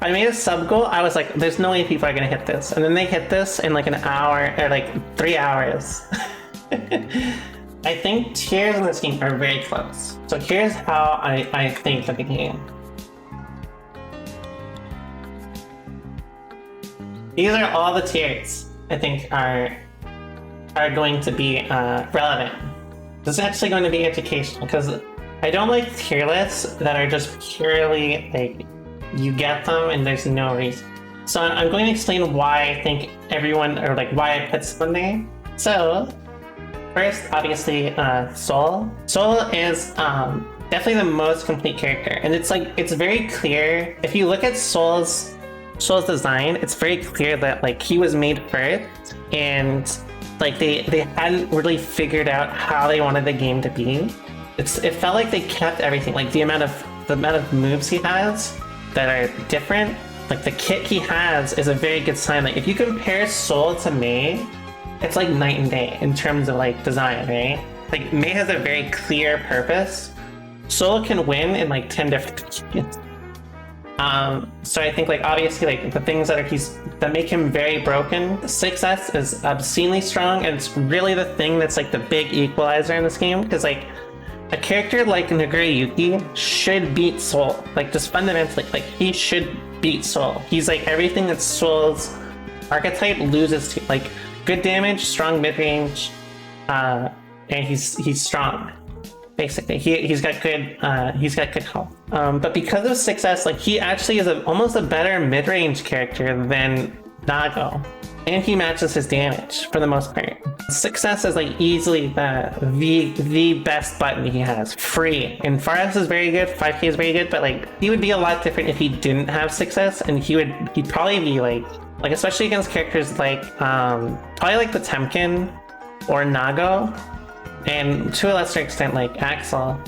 I made a sub goal. I was like, there's no way people are gonna hit this. And then they hit this in like an hour or like 3 hours. I think tiers in this game are very close. So here's how I think of the game. These are all the tiers I think are going to be relevant. This is actually going to be educational because I don't like tier lists that are just purely like you get them and there's no reason. So I'm going to explain why I think everyone, or like why I put someone there. So first, obviously, Soul. Soul is definitely the most complete character, and it's very clear if you look at Soul's design. It's very clear that like he was made first, and like they hadn't really figured out how they wanted the game to be. It felt like they kept everything, like the amount of moves he has that are different. Like the kit he has is a very good sign. Like if you compare Soul to Mei, it's like night and day in terms of like design, right? Like Mei has a very clear purpose. Soul can win in like 10 different games. So I think like obviously like the things that make him very broken. 6S is obscenely strong, and it's really the thing that's like the big equalizer in this game, because like a character like Nagoriyuki should beat Soul. Like just fundamentally, like he should beat Soul. He's like everything that Soul's archetype loses to. Like good damage, strong mid-range, and he's strong. Basically, he's got good health. But because of 6S, like he actually is almost a better mid-range character than Nago, and he matches his damage for the most part. 6S is like easily the best button he has, free. And 4S is very good, 5K is very good, but like he would be a lot different if he didn't have 6S, and he'd probably be like especially against characters like probably like Potemkin or Nago, and to a lesser extent like Axel.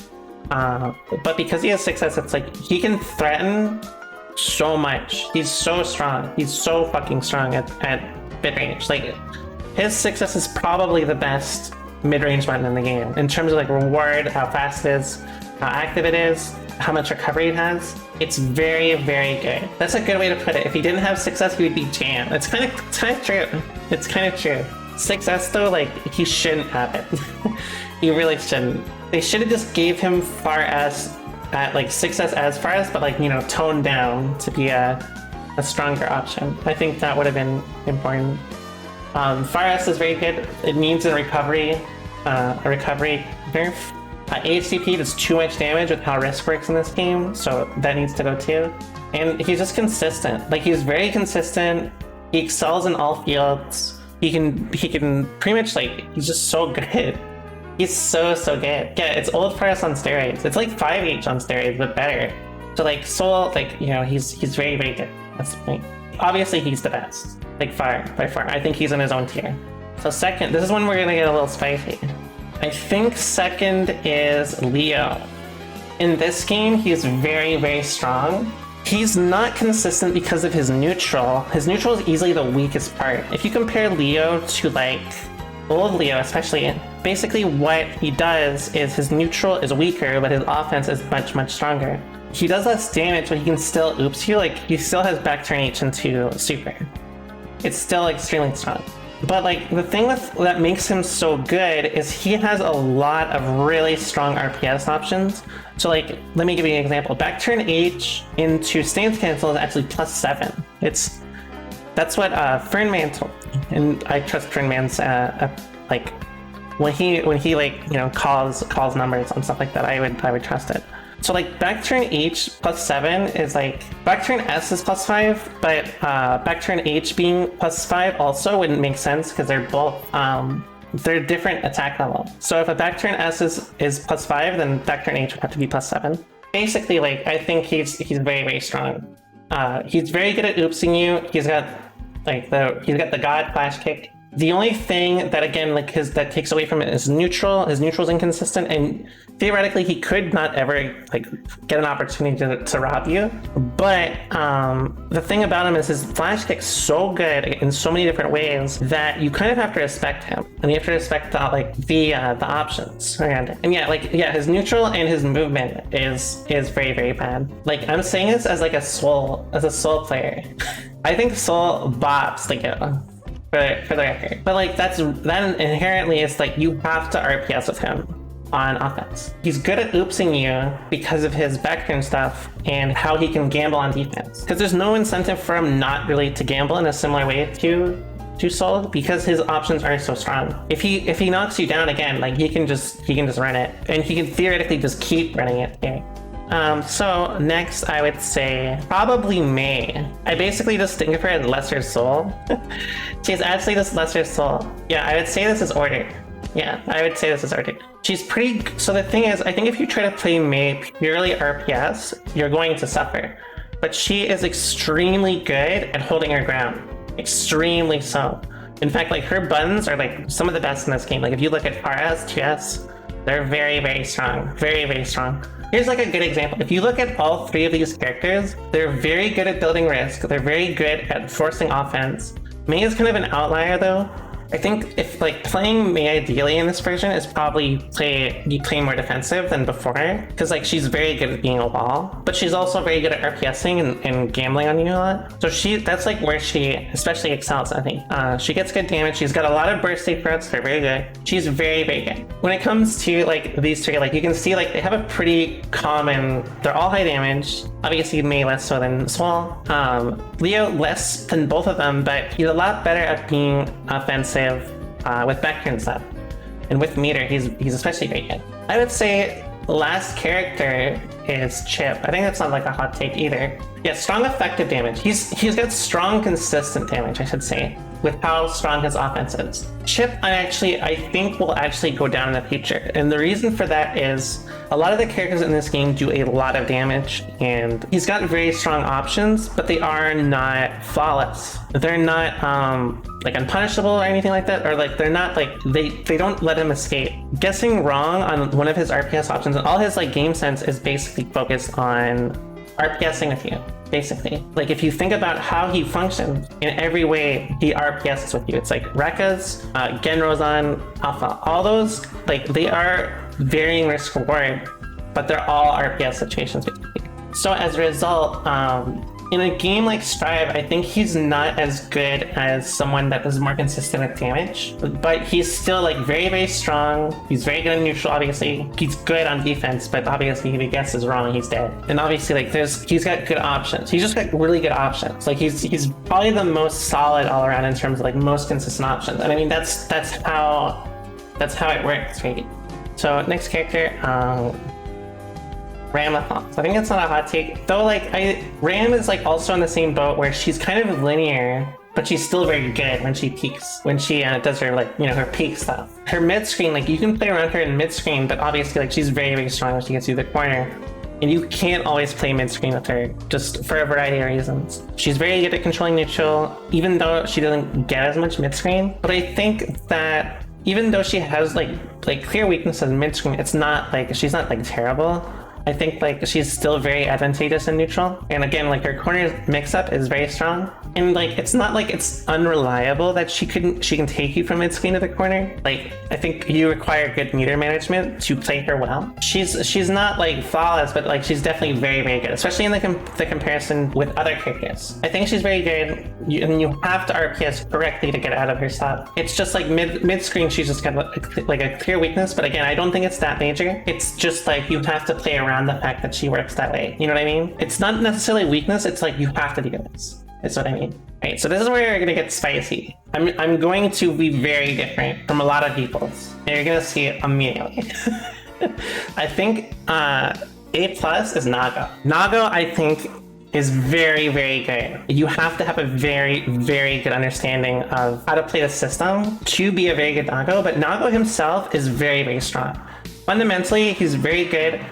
But because he has 6S, it's like he can threaten so much. He's so strong. He's so fucking strong at mid-range. Like his 6S is probably the best mid-range button in the game in terms of like reward, how fast it is, how active it is, how much recovery it has. It's very, very good. That's a good way to put it. If he didn't have 6S, he would be Jan. It's kind of true. It's kind of true. 6S though, like he shouldn't have it. He really shouldn't. They should have just gave him 4S at like 6S as 4S, but like, you know, toned down to be a stronger option. I think that would have been important. 4S is very good. It needs a recovery nerf. HCP does too much damage with how risk works in this game, so that needs to go too. And he's just consistent. Like he's very consistent. He excels in all fields. He can pretty much like, he's just so good. He's so good. Yeah, it's old 4S on steroids. It's like 5H on steroids, but better. So like Soul, like, you know, he's very, very good. That's the point. Obviously he's the best. Like by far. I think he's in his own tier. So second, this is when we're gonna get a little spicy. I think second is Leo. In this game, he's very, very strong. He's not consistent because of his neutral. His neutral is easily the weakest part. If you compare Leo to like old Leo especially, basically what he does is his neutral is weaker, but his offense is much, much stronger. He does less damage, but he can still oops you. Like he still has back turn H into super. It's still extremely strong. But like the thing that makes him so good is he has a lot of really strong RPS options. So like, let me give you an example. Back turn H into stance cancel is actually +7. That's what Fernman told me, and I trust Fernman's like when he like, you know, calls numbers and stuff like that. I would trust it. So like back turn H +7 is like, back turn S is +5, but back turn H being +5 also wouldn't make sense because they're both they're different attack level. So if a back turn S is +5, then back turn H would have to be +7. Basically, like I think he's very, very strong. He's very good at oopsing you. He's got the God flash kick. The only thing that, again, like that takes away from it is neutral. His neutral's inconsistent, and theoretically he could not ever like get an opportunity to rob you. But the thing about him is his flash kick's so good in so many different ways that you kind of have to respect him, and you have to respect the options around it. And yeah, his neutral and his movement is very, very bad. Like, I'm saying this as like a soul player. I think Soul bops the go. For the record. But like that inherently is like you have to RPS with him on offense. He's good at oopsing you because of his backturn stuff and how he can gamble on defense. Because there's no incentive for him not really to gamble in a similar way to Soul, because his options are so strong. If he knocks you down again, like he can just run it, and he can theoretically just keep running it here. So next I would say probably May. I basically just think of her as Lesser Soul. She's actually this Lesser Soul. Yeah, I would say this is ordered. Yeah, I would say this is ordered. She's pretty... So the thing is, I think if you try to play May purely RPS, you're going to suffer. But she is extremely good at holding her ground. Extremely so. In fact, like her buttons are like some of the best in this game. Like if you look at RS, 2S, they're very, very strong. Very, very strong. Here's like a good example. If you look at all three of these characters, they're very good at building risk. They're very good at forcing offense. Mei is kind of an outlier though. I think if like playing Mei ideally in this version is probably you play more defensive than before, because like she's very good at being a wall, but she's also very good at RPSing and gambling on you a lot. So that's like where she especially excels, I think. She gets good damage. She's got a lot of burst state threats. They're very good. She's very, very good. When it comes to like these three, like you can see like they have a pretty common, they're all high damage. Obviously Mei less so than Swall. Leo less than both of them, but he's a lot better at being offensive with backturn stuff. And with meter, he's especially great at. I would say last character is Chip. I think that's not like a hot take either. Yeah, strong effective damage. He's got strong consistent damage, I should say, with how strong his offense is. Chip, I think will actually go down in the future. And the reason for that is a lot of the characters in this game do a lot of damage, and he's got very strong options, but they are not flawless. They're not like unpunishable or anything like that, or like they're not like they don't let him escape. Guessing wrong on one of his RPS options, and all his like game sense is basically focused on RPSing with you. Basically, like if you think about how he functions, in every way he RPSs with you. It's like Rekka's, Genrozan, Alpha, all those, like they are varying risk reward, but they're all RPS situations basically. So as a result, in a game like Strive, I think he's not as good as someone that is more consistent with damage, but he's still like very, very strong. He's very good in neutral, obviously. He's good on defense, but obviously if he guesses wrong, he's dead. And obviously like he's got good options. He's just got really good options. Like he's probably the most solid all around in terms of like most consistent options. And I mean, that's how it works, right? So next character, Ramathon. So I think it's not a hot take, though. Like Ram is like also in the same boat where she's kind of linear, but she's still very good when she peaks, when she does her like her peak stuff. Her mid screen, like you can play around her in mid screen, but obviously like she's very, very strong when she gets through the corner, and you can't always play mid screen with her just for a variety of reasons. She's very good at controlling neutral, even though she doesn't get as much mid screen. But I think that even though she has like clear weaknesses in mid screen, it's not like she's not like terrible. I think like she's still very advantageous in neutral, and again like her corner mix-up is very strong, and like it's not like it's unreliable that she can take you from mid screen to the corner. Like I think you require good meter management to play her well. She's not like flawless, but like she's definitely very, very good, especially in the comparison with other characters. I think she's very good, and you have to RPS correctly to get out of her stuff. It's just like mid screen she's just got like a clear weakness, but again I don't think it's that major. It's just like you have to play around the fact that she works that way. You know what I mean? It's not necessarily weakness, it's like you have to do this. That's what I mean. Right, so this is where you're gonna get spicy. I'm going to be very different from a lot of people's, and you're gonna see it immediately. I think A+ is Nago. Nago, I think, is very, very good. You have to have a very, very good understanding of how to play the system to be a very good Nago, but Nago himself is very, very strong. Fundamentally, he's very good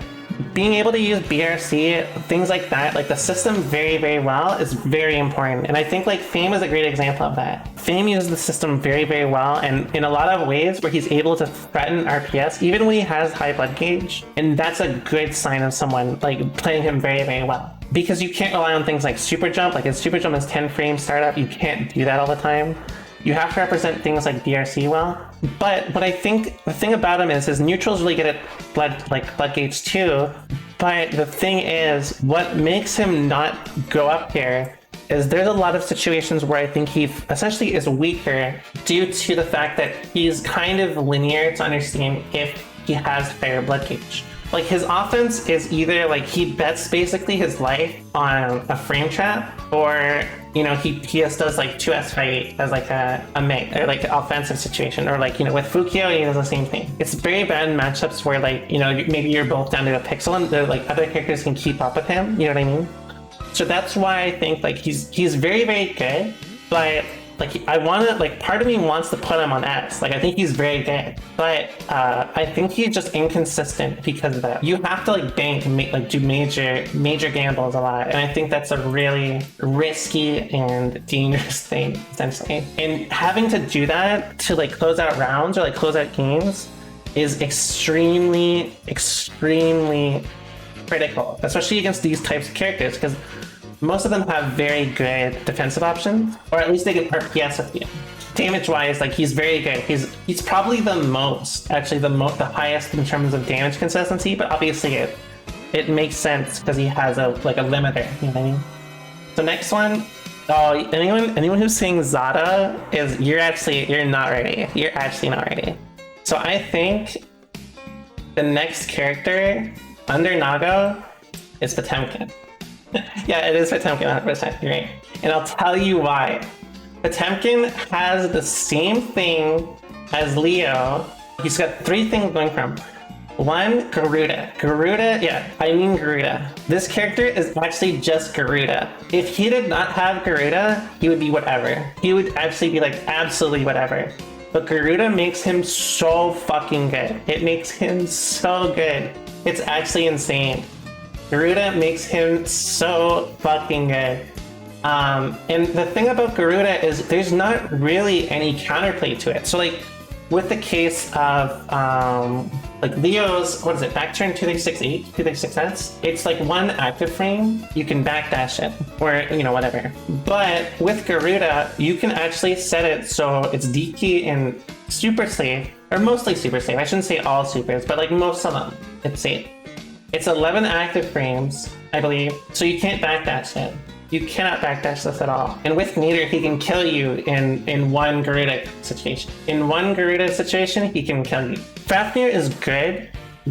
being able to use BRC, things like that, like the system very, very well is very important. And I think like Fame is a great example of that. Fame uses the system very, very well, and in a lot of ways where he's able to threaten RPS even when he has high blood gauge. And that's a good sign of someone like playing him very, very well. Because you can't rely on things like super jump, like his super jump is 10 frame startup, you can't do that all the time. You have to represent things like BRC well. But what I think the thing about him is his neutral's really good at blood gauge too. But the thing is, what makes him not go up here is there's a lot of situations where I think he essentially is weaker due to the fact that he's kind of linear to understand if he has higher blood gauge. Like his offense is either like he bets basically his life on a frame trap, or you know he just does like 2S fight as like a mate or like an offensive situation, or like you know with Fukio he does the same thing. It's very bad in matchups where like you know maybe you're both down to a pixel and the like other characters can keep up with him. You know what I mean? So that's why I think like he's very, very good, but like I want to like part of me wants to put him on S. Like I think he's very good, but I think he's just inconsistent because of that. You have to like bank and like do major gambles a lot, and I think that's a really risky and dangerous thing essentially. And having to do that to like close out rounds or like close out games is extremely critical, especially against these types of characters, because most of them have very good defensive options, or at least they can RPS with you. Damage wise, like he's very good. He's probably the most, actually the highest in terms of damage consistency, but obviously it makes sense because he has a limiter, you know what I mean? So next one, oh, anyone who's saying Zado is you're not ready. You're actually not ready. So I think the next character under Nago is Potemkin. Yeah, it is Potemkin 100%, you're right. And I'll tell you why. Potemkin has the same thing as Leo. He's got 3 things going for him. 1, Garuda. Garuda. This character is actually just Garuda. If he did not have Garuda, he would be whatever. He would actually be like absolutely whatever. But Garuda makes him so fucking good. It makes him so good. It's actually insane. Garuda makes him so fucking good. And the thing about Garuda is there's not really any counterplay to it. So like with the case of like Leo's, what is it, back turn 236 236S, it's like 1 active frame, you can backdash it, or you know, whatever. But with Garuda, you can actually set it so it's DK and super safe, or mostly super safe. I shouldn't say all supers, but like most of them, it's safe. It's 11 active frames, I believe, so you can't backdash it. You cannot backdash this at all. And with Meter, he can kill you in 1 Garuda situation. In 1 Garuda situation, he can kill you. Fafnir is good,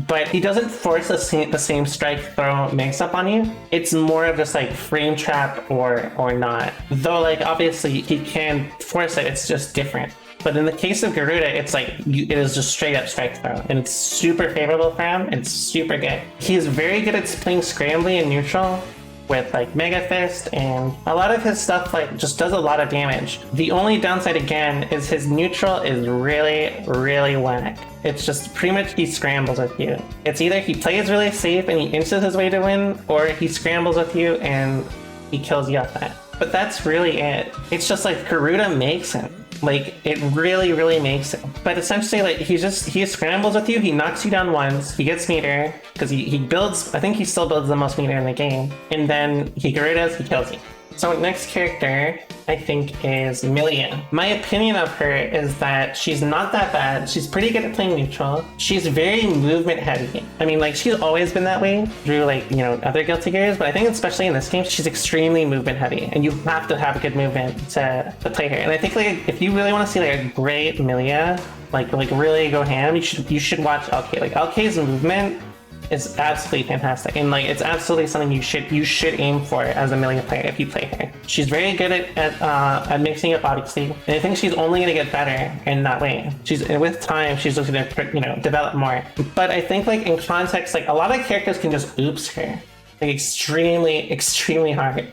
but he doesn't force the same strike throw mix-up on you. It's more of just like frame trap or not. Though like obviously he can force it, it's just different. But in the case of Garuda, it's like, it is just straight up strike throw. And it's super favorable for him. It's super good. He's very good at playing scrambly and neutral with like Mega Fist, and a lot of his stuff like just does a lot of damage. The only downside again is his neutral is really whack. It's just pretty much he scrambles with you. It's either he plays really safe and he inches his way to win, or he scrambles with you and he kills you off that. But that's really it. It's just like Garuda makes him. Like, it really makes it. But essentially, like, he scrambles with you, he knocks you down once, he gets meter, because he builds, I think he still builds the most meter in the game, and then he Garudas, he kills you. So next character, I think, is Milia. My opinion of her is that she's not that bad. She's pretty good at playing neutral. She's very movement heavy. I mean, like, she's always been that way through, like, you know, other Guilty Gears, but I think especially in this game, she's extremely movement heavy, and you have to have good movement to play her. And I think, like, if you really want to see, like, a great Milia, like really go ham, you should watch LK. Like, LK's movement is absolutely fantastic, and like it's absolutely something you should aim for as a Milia player if you play her. She's very good at mixing up, obviously, and I think she's only going to get better in that way. With time, she's just going to, you know, develop more. But I think, like, in context, like, a lot of characters can just oops her like extremely hard.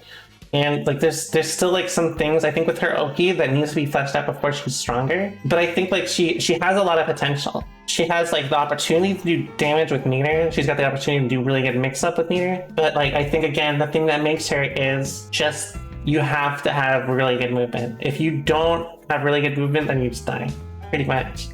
And like there's still like some things I think with her Oki that needs to be fleshed out before she's stronger. But I think like she has a lot of potential. She has like the opportunity to do damage with meter. She's got the opportunity to do really good mix up with meter. But like I think again the thing that makes her is just you have to have really good movement. If you don't have really good movement, then you just die, pretty much.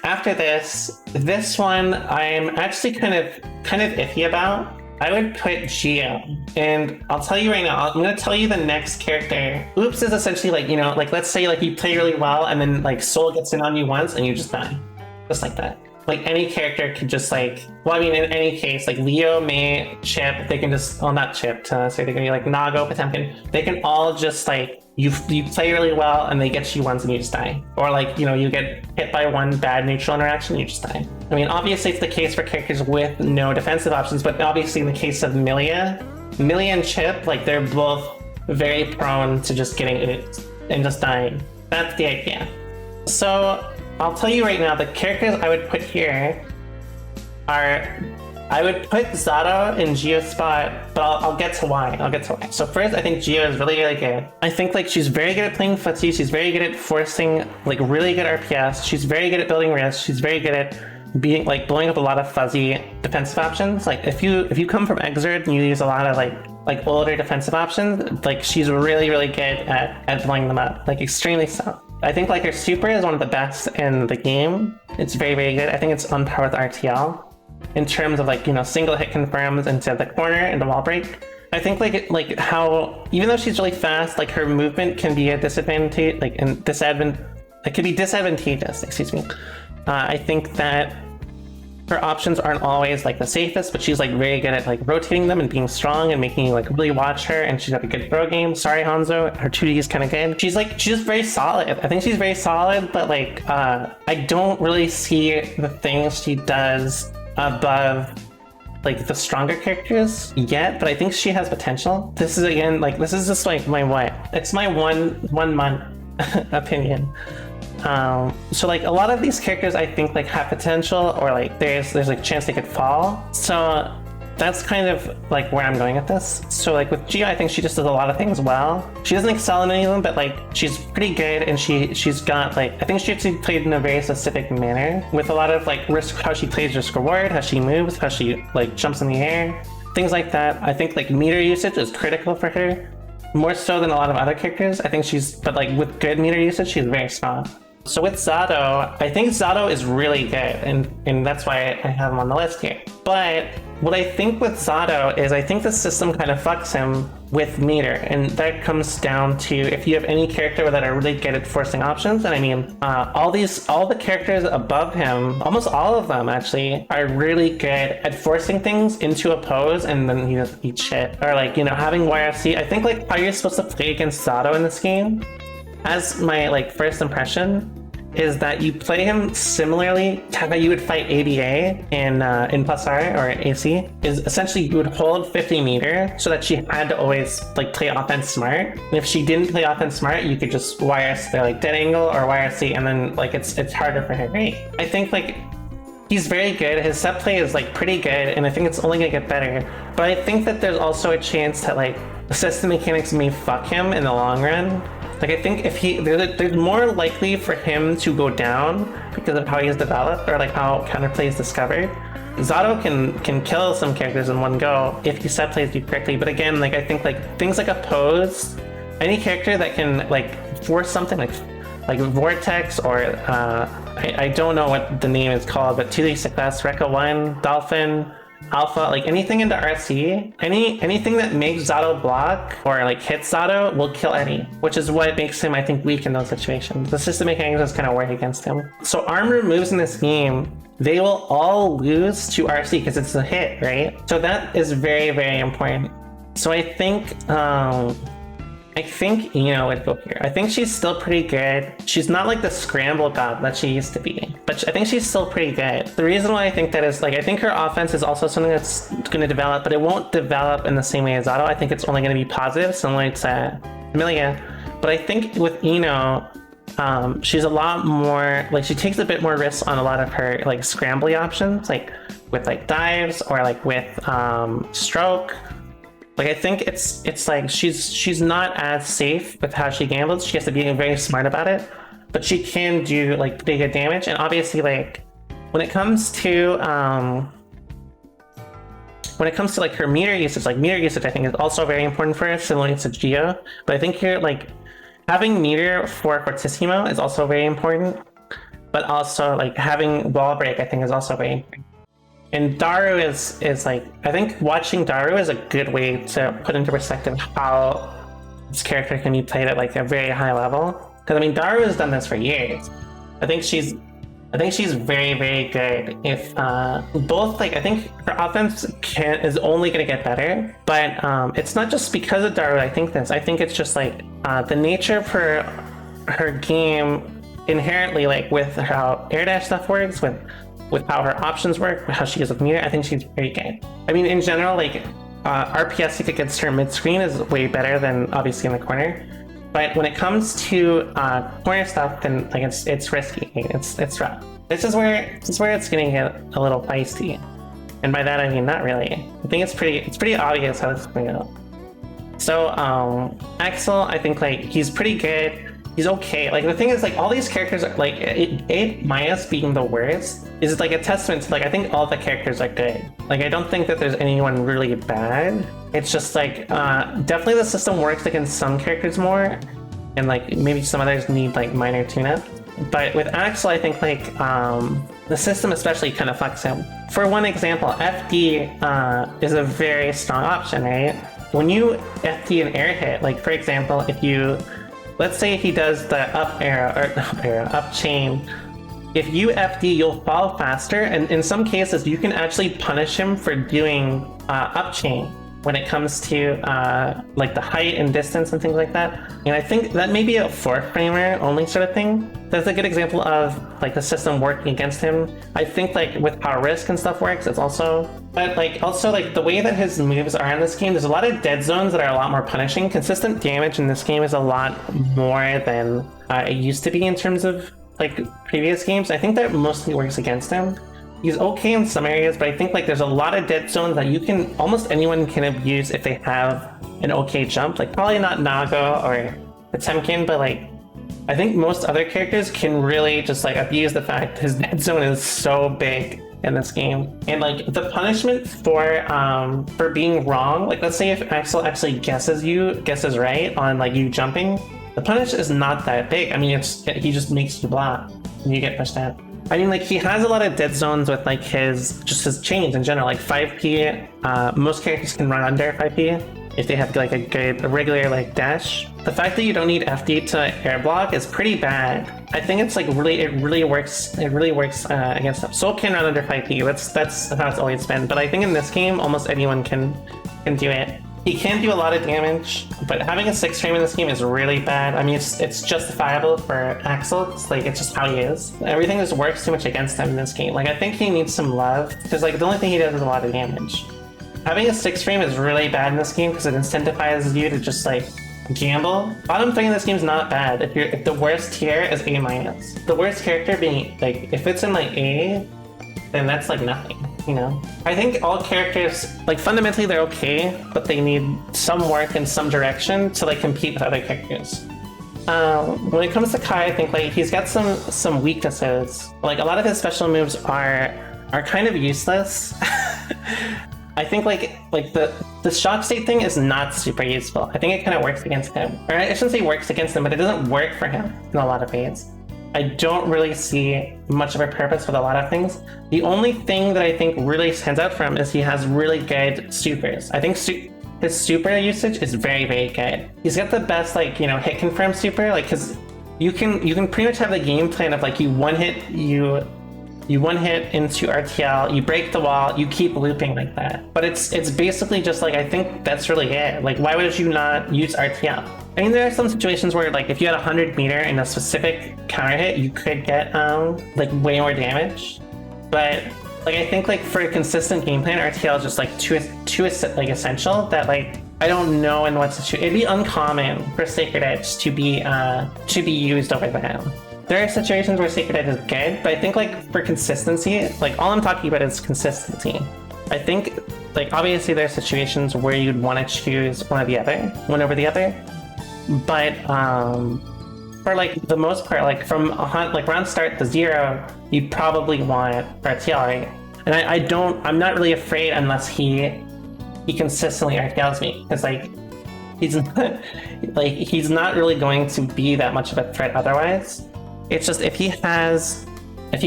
After this one I'm actually kind of iffy about. I would put Geo, and I'll tell you right now, I'm gonna tell you the next character. Oops is essentially like, you know, like let's say like you play really well and then like Soul gets in on you once and you just die. Just like that. Like any character could just like, well, I mean, in any case, like Leo, Mei, Chip, they can just, well, not Chip, so they can be like Nago, Potemkin, they can all just like, you play really well and they get you once and you just die. Or like, you know, you get hit by one bad neutral interaction, you just die. I mean, obviously it's the case for characters with no defensive options, but obviously in the case of Millia and Chip, like they're both very prone to just getting it and just dying. That's the idea. So I'll tell you right now, the characters I would put here are, I would put Zado in Geo's spot, but I'll get to why. So first, I think Geo is really, really good. I think like she's very good at playing footsie. She's very good at forcing like really good RPS. She's very good at building risk. She's very good at being like blowing up a lot of fuzzy defensive options. Like if you come from Exert and you use a lot of like older defensive options, like she's really, really good at blowing them up, like extremely so. I think like her super is one of the best in the game. It's very, very good. I think it's on par with RTL in terms of like, you know, single hit confirms into the corner and the wall break. I think like how, even though she's really fast, like her movement can be a disadvantage, like it could be disadvantageous, excuse me. I think that her options aren't always like the safest, but she's like very good at like rotating them and being strong and making you like really watch her, and she's got a good throw game. Sorry, Hanzo, her 2D is kind of good. She's just very solid. I think she's very solid, but like I don't really see the things she does above like the stronger characters yet, but I think she has potential. This is again like, this is just like my it's my one month opinion. So like a lot of these characters I think like have potential, or like there's like a chance they could fall. So that's kind of like where I'm going with this. So like with Geo, I think she just does a lot of things well. She doesn't excel in any of them, but like she's pretty good, and she's got like, I think she actually played in a very specific manner with a lot of like risk, how she plays risk reward, how she moves, how she like jumps in the air, things like that. I think like meter usage is critical for her, more so than a lot of other characters. I think but like with good meter usage, she's very strong. So with Zado, I think Zado is really good, and that's why I have him on the list here. But what I think with Zado is I think the system kind of fucks him with meter, and that comes down to if you have any character that are really good at forcing options, and I mean all the characters above him, almost all of them actually, are really good at forcing things into a pose and then you just eat shit. Or like, you know, having YRC. I think like how you're supposed to play against Zado in this game, as my like first impression, is that you play him similarly to how you would fight ABA in plus R or AC. Is essentially you would hold 50 meter so that she had to always like play offense smart. And if she didn't play offense smart, you could just YRC like dead angle or YRC, and then like it's harder for her. Right? I think like he's very good. His set play is like pretty good, and I think it's only gonna get better. But I think that there's also a chance that like the system mechanics may fuck him in the long run. Like I think if there's more likely for him to go down because of how he's developed, or like how counterplay is discovered. Zado can kill some characters in one go if he set plays you correctly. But again, like I think like things like a pose, any character that can like force something like Vortex, or I don't know what the name is called, but 2D success, Rekka 1, Dolphin, Alpha, like anything into RC, anything that makes Zado block or like hits Zado will kill Eddie, which is what makes him, I think, weak in those situations. The system mechanics just kind of work against him. So armor moves in this game, they will all lose to RC because it's a hit, right? So that is very, very important. So I think Ino would go here. I think she's still pretty good. She's not like the scramble god that she used to be, but I think she's still pretty good. The reason why I think that is like, I think her offense is also something that's going to develop, but it won't develop in the same way as Zado. I think it's only going to be positive, similar to Millia. But I think with Ino, she's a lot more, like she takes a bit more risks on a lot of her like scrambly options, like with like dives or like with stroke. Like I think it's like she's not as safe with how she gambles. She has to be very smart about it, but she can do like pretty good damage. And obviously, like when it comes to like her meter usage, I think is also very important for her, similar to Geo. But I think here like having meter for Fortissimo is also very important. But also like having wall break, I think, is also very important. And Daru is like, I think watching Daru is a good way to put into perspective how this character can be played at like a very high level. Because I mean, Daru has done this for years. I think she's very, very good. If both, like, I think her offense is only going to get better, but it's not just because of Daru. I think it's just like the nature of her game inherently, like with how air dash stuff works, with how her options work, how she is with meter. I think she's very good. I mean, in general, like RPS against her mid screen is way better than obviously in the corner. But when it comes to corner stuff, then like it's risky. It's rough. This is where it's gonna get a little feisty, and by that I mean not really. I think it's pretty obvious how this is going to go. So Axel, I think like he's pretty good. He's okay. Like the thing is, like all these characters are like A- being the worst is like a testament to like I think all the characters are good. Like I don't think that there's anyone really bad. It's just like definitely the system works against some characters more, and like maybe some others need like minor tune-up. But with Axel, I think like the system especially kind of fucks him. For one example, FD is a very strong option, right? When you FD an air hit, like for example, if you let's say he does the up chain. If you FD, you'll fall faster, and in some cases, you can actually punish him for doing up chain when it comes to like the height and distance and things like that. And I think that may be a 4-framer only sort of thing. That's a good example of like the system working against him. I think like with how risk and stuff works, it's also, but like also like the way that his moves are in this game, there's a lot of dead zones that are a lot more punishing. Consistent damage in this game is a lot more than it used to be in terms of like previous games. I think that mostly works against him. He's okay in some areas, but I think like there's a lot of dead zones that you can, almost anyone can abuse if they have an okay jump. Like probably not Nago or Potemkin, but like I think most other characters can really just like abuse the fact his dead zone is so big in this game. And like the punishment for being wrong, like let's say if Axel actually guesses right on like you jumping, the punish is not that big. I mean, he just makes you block and you get pushed out. I mean, like he has a lot of dead zones with like his chains in general, like 5p. Most characters can run under 5p if they have like a regular like dash. The fact that you don't need FD to air block is pretty bad. I think it's like it really works against them. Soul can run under 5p. That's how it's always been. But I think in this game, almost anyone can do it. He can do a lot of damage, but having a 6-frame in this game is really bad. I mean, it's justifiable for Axel. It's just how he is. Everything just works too much against him in this game. Like, I think he needs some love, because like the only thing he does is a lot of damage. Having a 6-frame is really bad in this game because it incentivizes you to just like gamble. Bottom 3 in this game is not bad. If the worst tier is A-. The worst character being like, if it's in like A, then that's like nothing. You know, I think all characters, like fundamentally they're okay, but they need some work in some direction to like compete with other characters. When it comes to Kai, I think like he's got some weaknesses. Like a lot of his special moves are kind of useless. I think like the shock state thing is not super useful. I think it kind of works against him. Or I shouldn't say works against him, but it doesn't work for him in a lot of ways. I don't really see much of a purpose with a lot of things. The only thing that I think really stands out for him is he has really good supers. I think his super usage is very, very good. He's got the best like, you know, hit confirm super, like because you can pretty much have the game plan of like you one hit into RTL, you break the wall, you keep looping like that. But it's basically just like, I think that's really it. Like why would you not use RTL? I mean, there are some situations where, like, if you had 100 meter in a specific counter hit, you could get, like, way more damage. But, like, I think, like, for a consistent game plan, RTL is just, like, too like, essential that, like, I don't know in what situation. It'd be uncommon for Sacred Edge to be used over them. There are situations where Sacred Edge is good, but I think, like, for consistency, like, all I'm talking about is consistency. I think like obviously there's situations where you'd want to choose one over the other, but for like the most part, like from like round start to 0, you'd probably want RTL, right? And I'm not really afraid unless he consistently RTLs me, because like he's not really going to be that much of a threat otherwise. It's just if he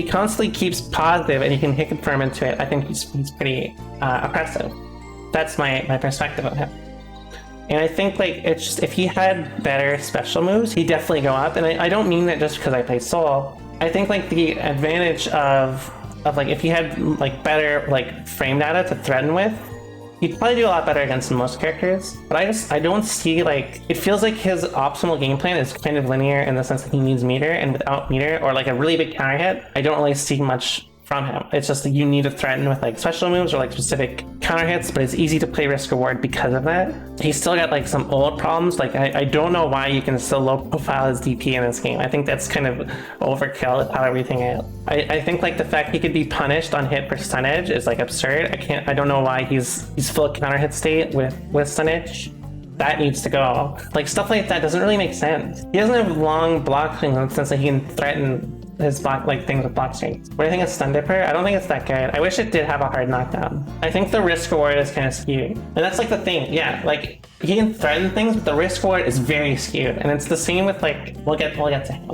constantly keeps positive and he can hit confirm into it, I think he's pretty oppressive. That's my perspective of him. And I think like it's just if he had better special moves, he'd definitely go up. And I don't mean that just because I play Soul. I think like the advantage of like if he had like better like frame data to threaten with, he'd probably do a lot better against most characters. But I don't see like, it feels like his optimal game plan is kind of linear in the sense that he needs meter, and without meter or like a really big counter hit, I don't really see much from him. It's just that you need to threaten with like special moves or like specific counter hits, but it's easy to play risk reward because of that. He's still got like some old problems. Like I don't know why you can still low profile his DP in this game. I think that's kind of overkill with how everything is. I think like the fact he could be punished on hit percentage is like absurd. I don't know why he's full counter hit state with Sunage. That needs to go. Like stuff like that doesn't really make sense. He doesn't have long block swings in the sense that he can threaten his block like things with block strings. What do you think of Stun Dipper? I don't think it's that good. I wish it did have a hard knockdown. I think the risk reward is kind of skewed. And that's like the thing, yeah, like he can threaten things, but the risk reward is very skewed. And it's the same with like, we'll get to him.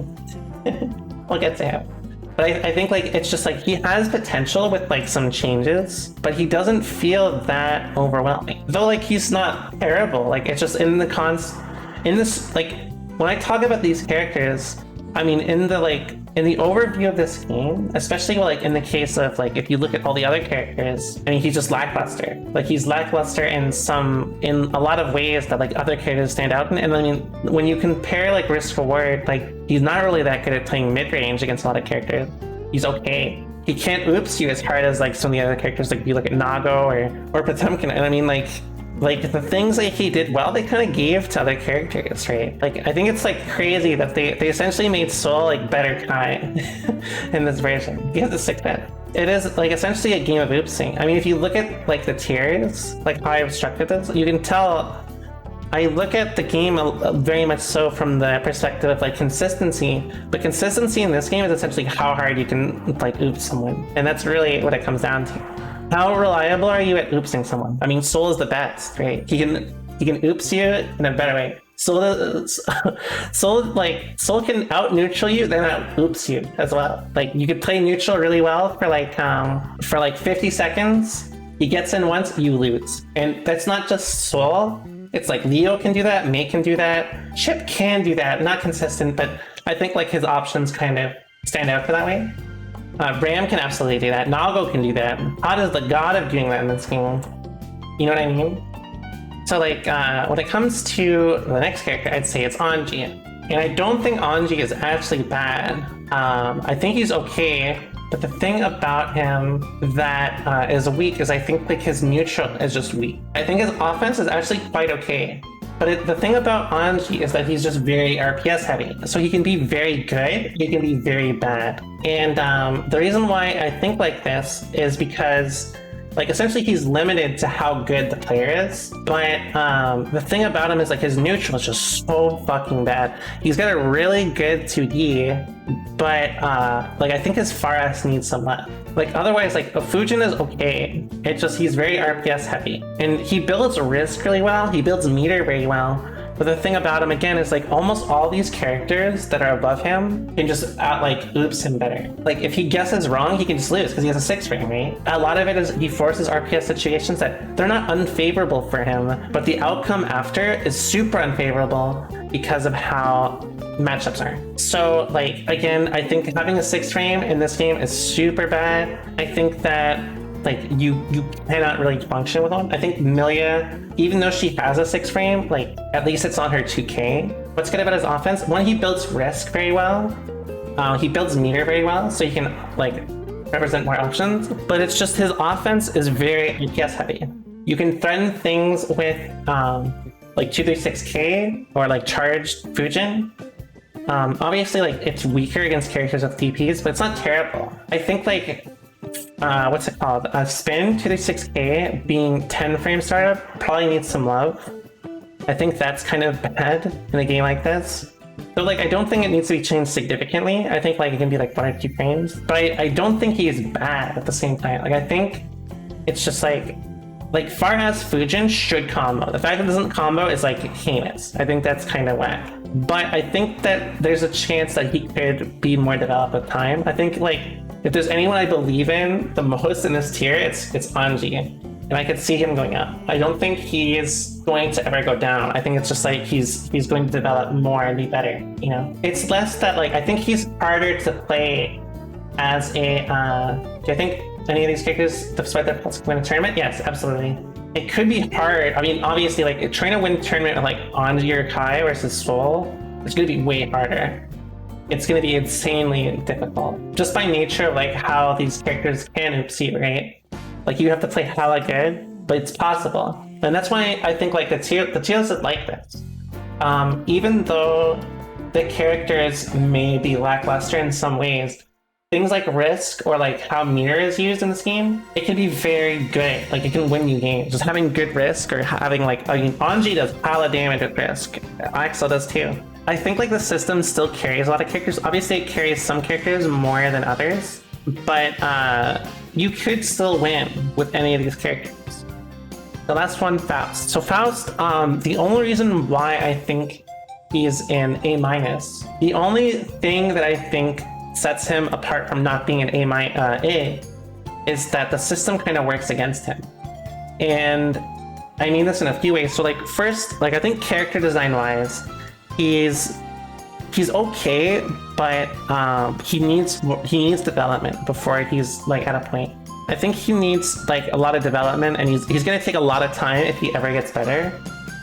We'll get to him. But I think like it's just like he has potential with like some changes, but he doesn't feel that overwhelming. Though like he's not terrible. Like it's just in this like when I talk about these characters, I mean in the overview of this game, especially like in the case of like if you look at all the other characters, I mean he's just lackluster. Like he's lackluster in a lot of ways that like other characters stand out in. And I mean when you compare like risk reward, like he's not really that good at playing mid range against a lot of characters. He's okay. He can't oops you as hard as like some of the other characters, like if you look at Nago or Potemkin. And I mean like the things that he did well, they kind of gave to other characters, right? Like I think it's like crazy that they essentially made Soul like better Kai in this version. He has a sick bet. It is like essentially a game of oopsing. I mean, if you look at like the tiers, like how I've structured this, you can tell I look at the game very much so from the perspective of like consistency, but consistency in this game is essentially how hard you can like oops someone, and that's really what it comes down to. How reliable are you at oopsing someone? I mean, Soul is the best, right? He can oops you in a better way. Soul can out neutral you, then out oops you as well. Like you could play neutral really well for like 50 seconds. He gets in once, you lose, and that's not just Soul. It's like Leo can do that, May can do that, Chip can do that. Not consistent, but I think like his options kind of stand out for that way. Ram can absolutely do that. Nago can do that. Hot is the god of doing that in this game. You know what I mean? So like, when it comes to the next character, I'd say it's Anji. And I don't think Anji is actually bad. I think he's okay, but the thing about him that is weak is I think like his neutral is just weak. I think his offense is actually quite okay. But the thing about Anji is that he's just very RPS heavy. So he can be very good, he can be very bad. And the reason why I think like this is because like essentially he's limited to how good the player is. But the thing about him is like his neutral is just so fucking bad. He's got a really good 2D, but like I think his far S needs some left. Like otherwise, like Fujin is okay. It's just he's very RPS heavy, and he builds risk really well. He builds meter very well. But the thing about him again is like almost all these characters that are above him can just oops him better. Like if he guesses wrong, he can just lose because he has a 6 frame, right? A lot of it is he forces RPS situations that they're not unfavorable for him, but the outcome after is super unfavorable because of how matchups are. So like again, I think having a 6 frame in this game is super bad. I think that like you cannot really function with one. I think Milia, even though she has a 6 frame, like at least it's on her 2K. What's good about his offense? One, he builds risk very well. He builds meter very well, so he can like represent more options. But it's just his offense is very APS heavy. You can threaten things with like 236K or like charged Fujin. Obviously like it's weaker against characters with DPs, but it's not terrible. I think like what's it called? Spin 236K being 10 frame startup probably needs some love. I think that's kind of bad in a game like this. So like, I don't think it needs to be changed significantly. I think like it can be like 1 or 2 frames, but I don't think he is bad at the same time. Like, I think it's just like far as Fujin should combo. The fact that it doesn't combo is like heinous. I think that's kind of whack. But I think that there's a chance that he could be more developed with time. I think like, if there's anyone I believe in the most in this tier, it's Anji. And I could see him going up. I don't think he is going to ever go down. I think it's just like he's going to develop more and be better, you know? It's less that like, I think he's harder to play as a, do I think any of these characters, despite their plus win a tournament? Yes, absolutely. It could be hard. I mean, obviously, like trying to win a tournament with like Anji or Kai versus Soul, it's gonna be way harder. It's gonna be insanely difficult. Just by nature of like how these characters can oopsie, right? Like you have to play hella good, but it's possible. And that's why I think like the tier list is like this. Even though the characters may be lackluster in some ways, things like Risk or like how Mirror is used in this game, it can be very good. Like it can win you games. Just having good Risk or having like, I mean, Anji does hella damage with Risk. Axel does too. I think like the system still carries a lot of characters. Obviously it carries some characters more than others, but you could still win with any of these characters. The last one, Faust. So Faust, the only reason why I think he's an A-, the only thing that I think sets him apart from not being an A is that the system kind of works against him. And I mean this in a few ways. So like first, like I think character design wise, he's okay, but he needs development before he's like at a point. I think he needs like a lot of development, and he's gonna take a lot of time if he ever gets better.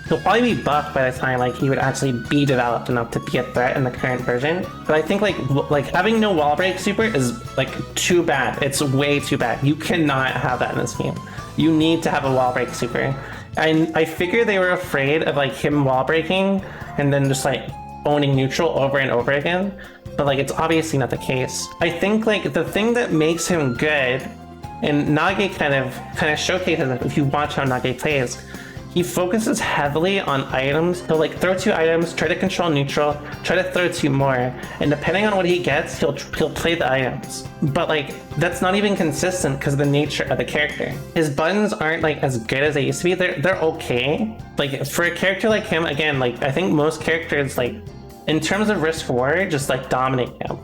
He'll probably be buffed by the time like he would actually be developed enough to be a threat in the current version. But I think like having no wall break super is like too bad. It's way too bad. You cannot have that in this game. You need to have a wall break super. And I figure they were afraid of like him wall breaking and then just like owning neutral over and over again. But like it's obviously not the case. I think like the thing that makes him good, and Nage kind of showcases it if you watch how Nage plays, he focuses heavily on items. He'll like throw 2 items, try to control neutral, try to throw 2 more, and depending on what he gets, he'll play the items. But like that's not even consistent because of the nature of the character. His buttons aren't like as good as they used to be. They're okay. Like for a character like him, again, like I think most characters like in terms of risk reward just like dominate him.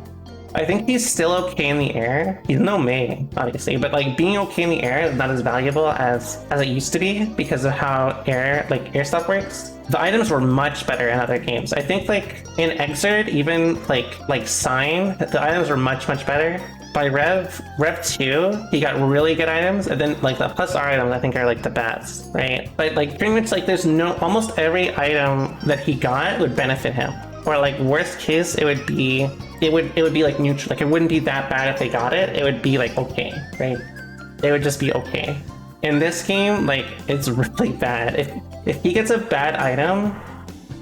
I think he's still okay in the air. He's no Mei, obviously, but like being okay in the air is not as valuable as it used to be because of how air stuff works. The items were much better in other games. I think like in Exerd, even like Sign, the items were much better. By Rev 2, he got really good items, and then like the plus R items I think are like the best, right? But like pretty much like there's almost every item that he got would benefit him. Or like worst case, it would be like neutral. Like it wouldn't be that bad if they got it. It would be like okay, right? It would just be okay. In this game, like it's really bad. If he gets a bad item,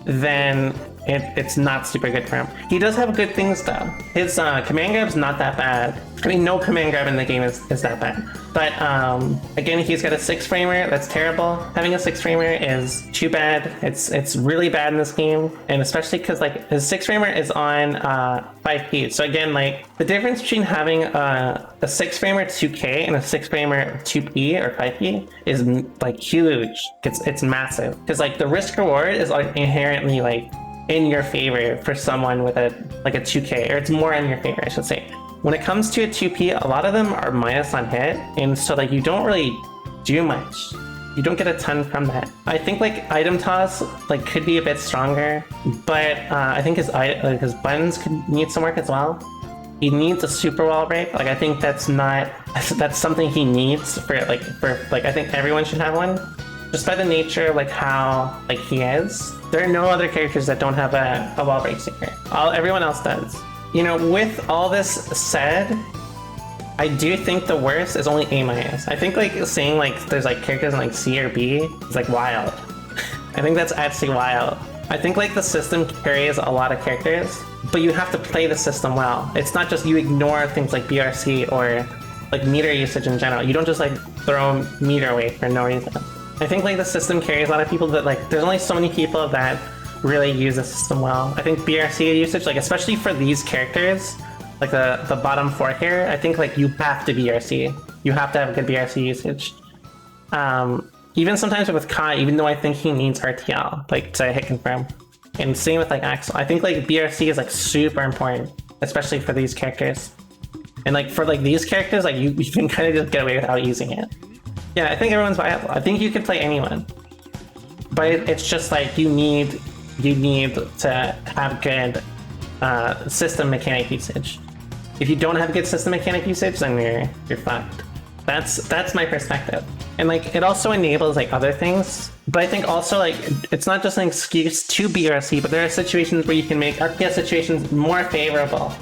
then it's not super good for him. He does have good things though. His command grab's not that bad. I mean, no command grab in the game is that bad. But again, he's got a 6-framer. That's terrible. Having a 6-framer is too bad. It's really bad in this game, and especially because like his 6-framer is on 5P. So again, like the difference between having a 6-framer 2K and a 6-framer 2P or 5P is like huge. It's massive because like the risk reward is like inherently like in your favor for someone with a 2K, or it's more in your favor, I should say. When it comes to a 2P, a lot of them are minus on hit, and so like you don't really do much. You don't get a ton from that. I think like item toss like could be a bit stronger, but I think his buttons could need some work as well. He needs a super wall break. Like I think that's something he needs for I think everyone should have one. Just by the nature of like how like he is. There are no other characters that don't have a wall break secret. Everyone else does. You know, with all this said, I do think the worst is only A-. I think like saying like there's like characters in like C or B is like wild. I think that's actually wild. I think like the system carries a lot of characters, but you have to play the system well. It's not just you ignore things like BRC or like meter usage in general. You don't just like throw meter away for no reason. I think like the system carries a lot of people, but like there's only so many people that really use the system well. I think BRC usage, like especially for these characters, like the bottom 4 here, I think like you have to BRC. You have to have good BRC usage. Even sometimes with Kai, even though I think he needs RTL, like to hit confirm. And same with like Axel. I think like BRC is like super important, especially for these characters. And like for like these characters, like you can kind of just get away without using it. Yeah, I think everyone's viable. I think you could play anyone. But it's just like you need to have good system mechanic usage. If you don't have good system mechanic usage, then you're fucked. That's my perspective. And like it also enables like other things. But I think also like it's not just an excuse to BRC, but there are situations where you can make RPS situations more favorable